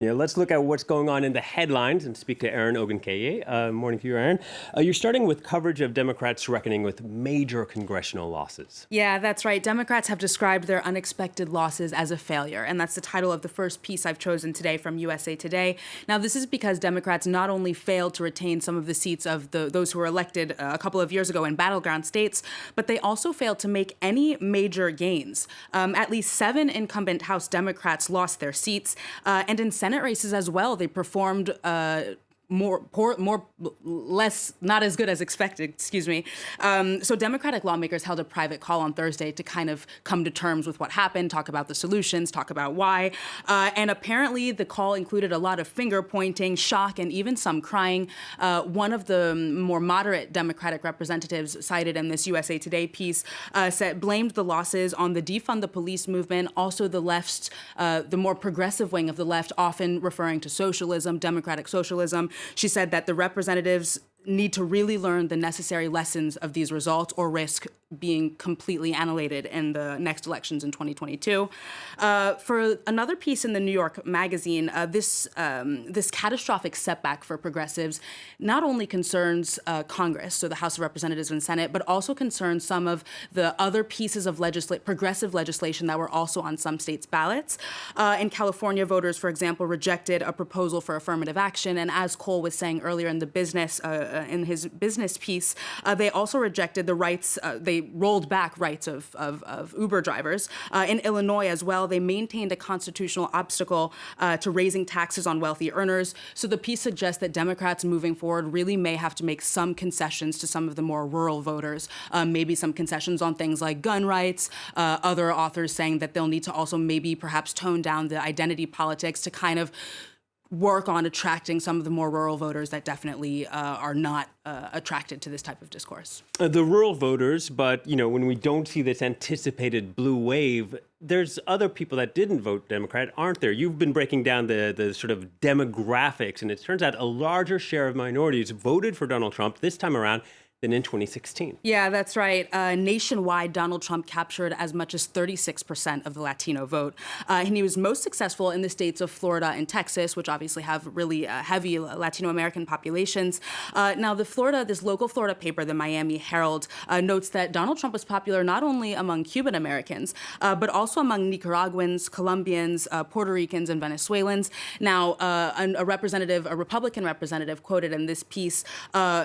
Yeah, let's look at what's going on in the headlines and speak to Aaron Ogunkeye. Morning to you, Aaron. You're starting with coverage of Democrats reckoning with major congressional losses. Yeah, that's right. Democrats have described their unexpected losses as a failure, and that's the title of the first piece I've chosen today from USA Today. Now, this is because Democrats not only failed to retain some of the seats of those who were elected a couple of years ago in battleground states, but they also failed to make any major gains. At least 7 incumbent House Democrats lost their seats, and in Senate races as well, they performed less, not as good as expected, excuse me. So Democratic lawmakers held a private call on Thursday to kind of come to terms with what happened, talk about the solutions, talk about why. And apparently the call included a lot of finger pointing, shock, and even some crying. One of the more moderate Democratic representatives cited in this USA Today piece blamed the losses on the defund the police movement, also the left's, the more progressive wing of the left, often referring to socialism, democratic socialism. She said that the representatives need to really learn the necessary lessons of these results or risk being completely annihilated in the next elections in 2022. For another piece in the New York Magazine, this catastrophic setback for progressives not only concerns Congress, so the House of Representatives and Senate, but also concerns some of the other pieces of progressive legislation that were also on some states' ballots. In California, voters, for example, rejected a proposal for affirmative action, and as Cole was saying earlier in in his business piece, they also rejected the rights, they rolled back rights of Uber drivers. In Illinois as well, they maintained a constitutional obstacle to raising taxes on wealthy earners. So the piece suggests that Democrats moving forward really may have to make some concessions to some of the more rural voters, maybe some concessions on things like gun rights. Other authors saying that they'll need to also maybe perhaps tone down the identity politics to kind of work on attracting some of the more rural voters that definitely are not attracted to this type of discourse. The rural voters, but when we don't see this anticipated blue wave, there's other people that didn't vote Democrat, aren't there? You've been breaking down the sort of demographics, and it turns out a larger share of minorities voted for Donald Trump this time around than in 2016. Yeah, that's right. Nationwide, Donald Trump captured as much as 36% of the Latino vote. And he was most successful in the states of Florida and Texas, which obviously have really heavy Latino American populations. Now, this local Florida paper, the Miami Herald, notes that Donald Trump was popular not only among Cuban Americans, but also among Nicaraguans, Colombians, Puerto Ricans, and Venezuelans. Now, a Republican representative quoted in this piece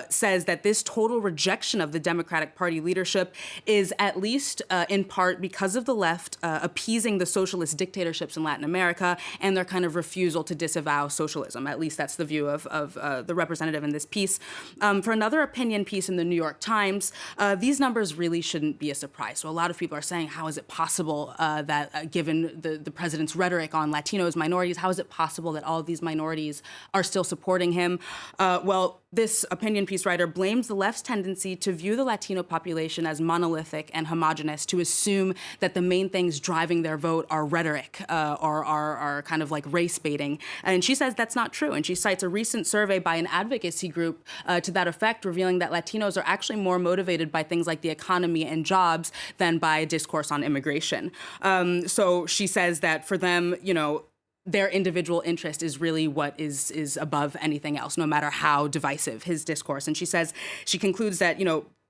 says that this total rejection of the Democratic Party leadership is at least in part because of the left appeasing the socialist dictatorships in Latin America and their kind of refusal to disavow socialism. At least that's the view of the representative in this piece. For another opinion piece in the New York Times, these numbers really shouldn't be a surprise. So a lot of people are saying, how is it possible that given the president's rhetoric on Latinos, minorities, how is it possible that all of these minorities are still supporting him? Well, this opinion piece writer blames the left's tendency to view the Latino population as monolithic and homogenous, to assume that the main things driving their vote are rhetoric or are kind of like race baiting. And she says that's not true. And she cites a recent survey by an advocacy group to that effect, revealing that Latinos are actually more motivated by things like the economy and jobs than by discourse on immigration. So she says that for them, their individual interest is really what is above anything else, no matter how divisive his discourse. And she concludes that,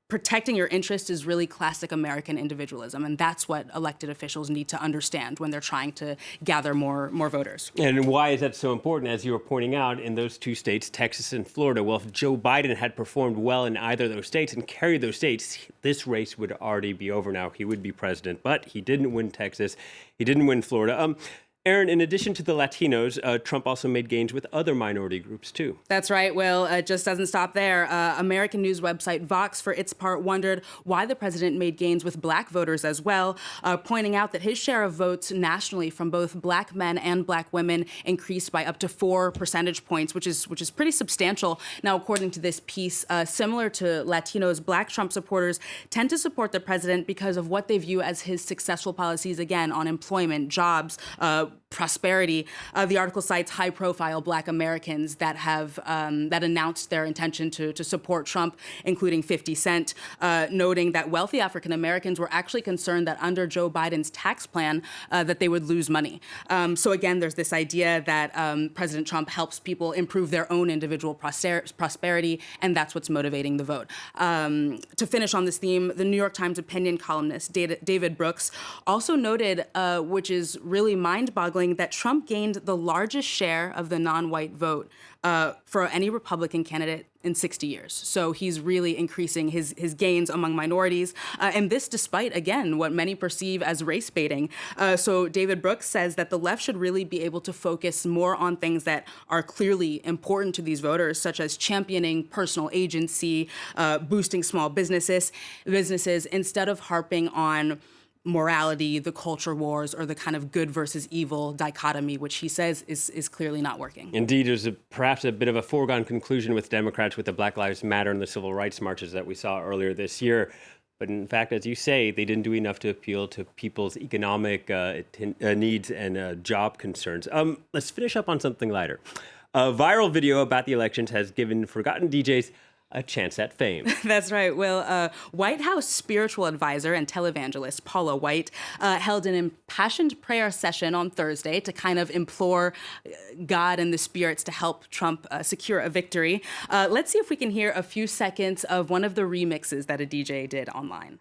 protecting your interest is really classic American individualism. And that's what elected officials need to understand when they're trying to gather more voters. And why is that so important? As you were pointing out, in those two states, Texas and Florida, well, if Joe Biden had performed well in either of those states and carried those states, this race would already be over now. He would be president, but he didn't win Texas. He didn't win Florida. Aaron, in addition to the Latinos, Trump also made gains with other minority groups, too. That's right, Will. It just doesn't stop there. American news website Vox, for its part, wondered why the president made gains with black voters as well, pointing out that his share of votes nationally from both black men and black women increased by up to 4 percentage points, which is pretty substantial. Now, according to this piece, similar to Latinos, black Trump supporters tend to support the president because of what they view as his successful policies, again, on employment, jobs, prosperity. The article cites high-profile Black Americans that have that announced their intention to support Trump, including 50 Cent, noting that wealthy African Americans were actually concerned that under Joe Biden's tax plan that they would lose money. So again, there's this idea that President Trump helps people improve their own individual prosperity, and that's what's motivating the vote. To finish on this theme, the New York Times opinion columnist David Brooks also noted, which is really mind-boggling, that Trump gained the largest share of the non-white vote for any Republican candidate in 60 years. So he's really increasing his gains among minorities, and this despite, again, what many perceive as race baiting. So David Brooks says that the left should really be able to focus more on things that are clearly important to these voters, such as championing personal agency, boosting small businesses, instead of harping on morality, the culture wars, or the kind of good versus evil dichotomy, which he says is clearly not working. Indeed, there's perhaps a bit of a foregone conclusion with Democrats with the Black Lives Matter and the civil rights marches that we saw earlier this year. But in fact, as you say, they didn't do enough to appeal to people's economic needs and job concerns. Let's finish up on something lighter. A viral video about the elections has given forgotten DJs a chance at fame. That's right. Well, White House spiritual advisor and televangelist Paula White held an impassioned prayer session on Thursday to kind of implore God and the spirits to help Trump secure a victory. Let's see if we can hear a few seconds of one of the remixes that a DJ did online.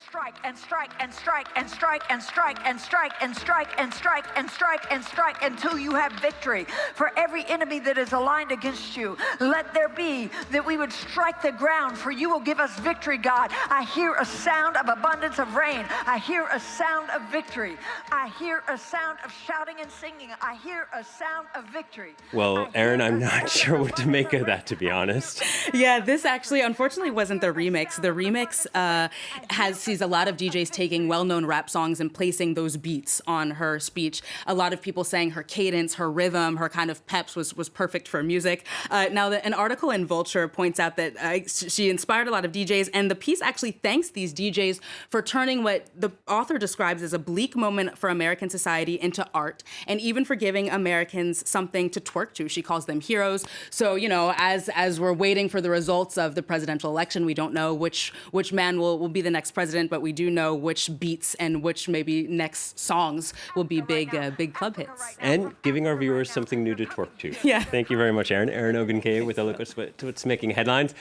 Strike and strike and strike and strike and strike and strike and strike and strike and strike and strike until you have victory. For every enemy that is aligned against you, let there be that we would strike the ground, for you will give us victory, God. I hear a sound of abundance of rain. I hear a sound of victory. I hear a sound of shouting and singing. I hear a sound of victory. Well, Aaron, I'm not sure what to make of that, to be honest. Yeah, this actually, unfortunately, wasn't the remix. The remix sees a lot of DJs taking well-known rap songs and placing those beats on her speech. A lot of people saying her cadence, her rhythm, her kind of peps was perfect for music. Now, an article in Vulture points out that she inspired a lot of DJs, and the piece actually thanks these DJs for turning what the author describes as a bleak moment for American society into art, and even for giving Americans something to twerk to. She calls them heroes. So, you know, as we're waiting for the results of the presidential election, we don't know which man will be the next president, but we do know which beats and which maybe next songs will be big club hits. And giving our viewers something new to twerk to. Yeah. Thank you very much, Aaron. Aaron Ogunkeye with a look at what's making headlines.